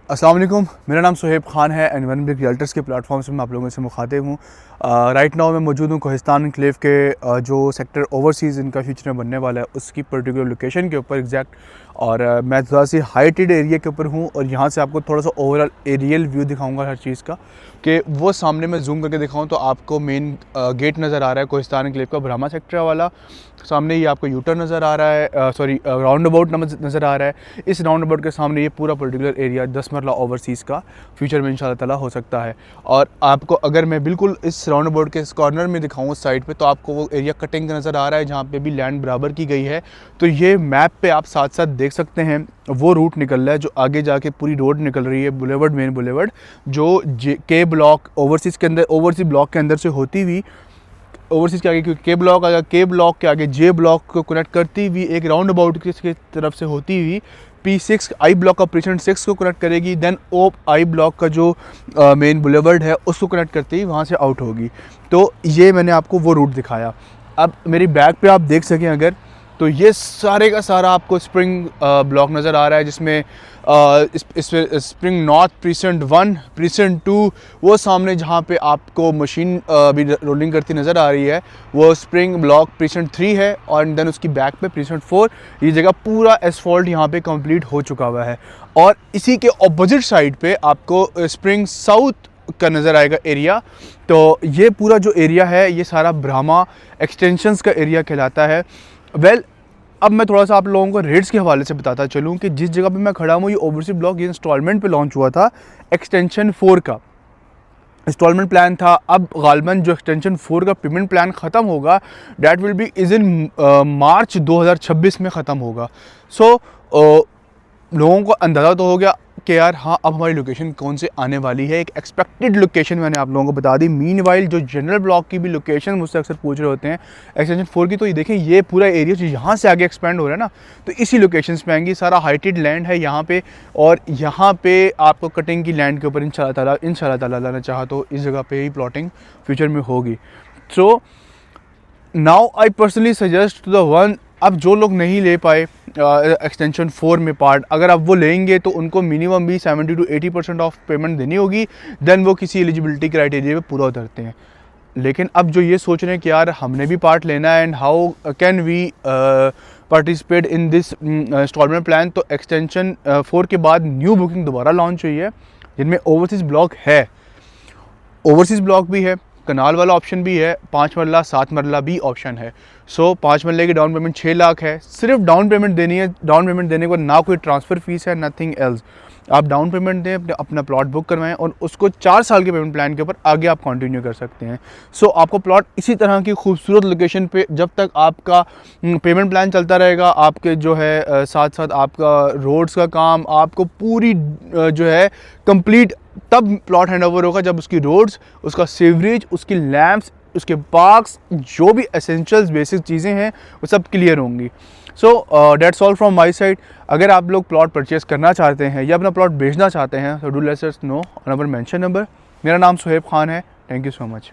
अस्सलाम वालेकुम, मेरा नाम सुहेब खान है एंड वन ब्रिक रियल्टर्स के प्लेटफॉर्म से मैं आप लोगों से मुखातिब हूँ। राइट नाउ मैं मौजूद हूँ कोहिस्तान एनक्लेव के जो सेक्टर ओवरसीज़ इनका फ्यूचर में बनने वाला है उसकी पर्टिकुलर लोकेशन के ऊपर एग्जैक्ट। और मैं थोड़ा सी हाइटेड एरिया के ऊपर हूँ और यहाँ से आपको थोड़ा सा ओवरऑल एरियल व्यू दिखाऊंगा हर चीज़ का, कि वो सामने मैं जूम करके दिखाऊँ तो आपको मेन गेट नज़र आ रहा है कोहिस्तान एनक्लेव का ब्राह्मा सेक्टर वाला। सामने ही आपको यूटर नज़र आ रहा है, सॉरी राउंड अबाउट नज़र आ रहा है। इस राउंड अबाउट के सामने ये पूरा पर्टिकुलर एरिया 10 मरला ओवरसीज़ का फ्यूचर में इंशाल्लाह ताला हो सकता है। और आपको अगर मैं बिल्कुल इस राउंड अबाउट के इस कॉर्नर में दिखाऊँ उस साइड पे, तो आपको वो एरिया कटिंग नज़र आ रहा है जहाँ पे भी लैंड बराबर की गई है। तो ये मैप पे आप साथ साथ देख सकते हैं वो रूट निकल रहा है जो आगे जाके पूरी रोड निकल रही है, बुलेवर्ड, मेन बुलेवर्ड, जो के ब्लॉक ओवरसीज़ के अंदर, ओवरसीज़ ब्लॉक के अंदर से होती हुई ओवरसीज़ के आगे, क्योंकि के ब्लॉक आएगा, के ब्लॉक के आगे जे ब्लॉक को कनेक्ट करती हुई एक राउंड अबाउट की तरफ से होती हुई P6 आई ब्लॉक का प्रीसेंट 6 को कनेक्ट करेगी। देन ओ आई ब्लॉक का जो मेन बुलेवर्ड है उसको कनेक्ट करते ही वहाँ से आउट होगी। तो ये मैंने आपको वो रूट दिखाया। अब मेरी बैक पे आप देख सकें अगर, तो ये सारे का सारा आपको स्प्रिंग ब्लॉक नज़र आ रहा है, जिसमें स्प्रिंग नॉर्थ प्रीसेंट 1, प्रीसेंट 2, वो सामने जहाँ पे आपको मशीन भी रोलिंग करती नज़र आ रही है वो स्प्रिंग ब्लॉक प्रीसेंट 3 है। और देन उसकी बैक पे प्रीसेंट 4। ये जगह पूरा एसफॉल्ट यहाँ पे कंप्लीट हो चुका हुआ है। और इसी के ऑपोजिट साइड पे आपको स्प्रिंग साउथ का नज़र आएगा एरिया। तो ये पूरा जो एरिया है ये सारा ब्राह्मा एक्सटेंशंस का एरिया कहलाता है। अब मैं थोड़ा सा आप लोगों को रेट्स के हवाले से बताता चलूँ कि जिस जगह पे मैं खड़ा हूँ ये ओवरसीज़ ब्लॉक ये इंस्टॉलमेंट पे लॉन्च हुआ था। एक्सटेंशन 4 का इंस्टॉलमेंट प्लान था। अब गालबन जो एक्सटेंशन 4 का पेमेंट प्लान ख़त्म होगा, that will be is in March 2026 में ख़त्म होगा। सो लोगों को अंदाज़ा तो हो गया कि यार हाँ अब हमारी लोकेशन कौन से आने वाली है। एक एक्सपेक्टेड लोकेशन मैंने आप लोगों को बता दी। मीनवाइल जो जनरल ब्लॉक की भी लोकेशन मुझसे अक्सर पूछ रहे होते हैं एक्सटेंशन 4 की, तो ये देखें ये पूरा एरिया जो यहाँ से आगे एक्सपेंड हो रहा है ना, तो इसी लोकेशंस पे आएंगी। सारा हाइटेड लैंड है यहाँ पे, और यहाँ पे आपको कटिंग की लैंड के ऊपर इंशाल्लाह ताला अल्लाह ने चाहा तो इस जगह पे ही प्लॉटिंग फ्यूचर में होगी। So now I personally suggest to the one, अब जो लोग नहीं ले पाए एक्सटेंशन 4 में पार्ट, अगर अब वो लेंगे तो उनको मिनिमम भी 70 to 80% ऑफ पेमेंट देनी होगी। देन वो किसी एलिजिबिलिटी क्राइटेरिया पे पूरा उतरते हैं। लेकिन अब जो ये सोच रहे हैं कि यार हमने भी पार्ट लेना है and how can we participate in this instalment plan, तो एक्सटेंशन 4 के बाद न्यू बुकिंग दोबारा लॉन्च हुई है जिनमें ओवरसीज़ ब्लॉक है, ओवरसीज़ ब्लॉक भी है, कनाल वाला ऑप्शन भी है, 5 मरला 7 मरला भी ऑप्शन है। सो 5 मरले की डाउन पेमेंट 6 लाख है, सिर्फ डाउन पेमेंट देनी है। डाउन पेमेंट देने के बाद ना कोई ट्रांसफ़र फीस है, नथिंग एल्स। आप डाउन पेमेंट दें, अपना प्लॉट बुक करवाएं और उसको 4 साल के पेमेंट प्लान के ऊपर आगे आप कंटिन्यू कर सकते हैं। सो आपको प्लॉट इसी तरह की खूबसूरत लोकेशन पे जब तक आपका पेमेंट प्लान चलता रहेगा, आपके जो है साथ साथ आपका रोड्स का काम, आपको पूरी जो है कंप्लीट तब प्लॉट हैंड ओवर होगा जब उसकी रोड्स, उसका सीवरेज, उसकी लैंप्स, उसके पार्क्स, जो भी एसेंशियल्स बेसिक चीज़ें हैं वो सब क्लियर होंगी। So that's all from my side. अगर आप लोग प्लॉट परचेस करना चाहते हैं या अपना प्लॉट बेचना चाहते हैं तो do let us know on our mention number. मेरा नाम सुहेब खान है। Thank you so much.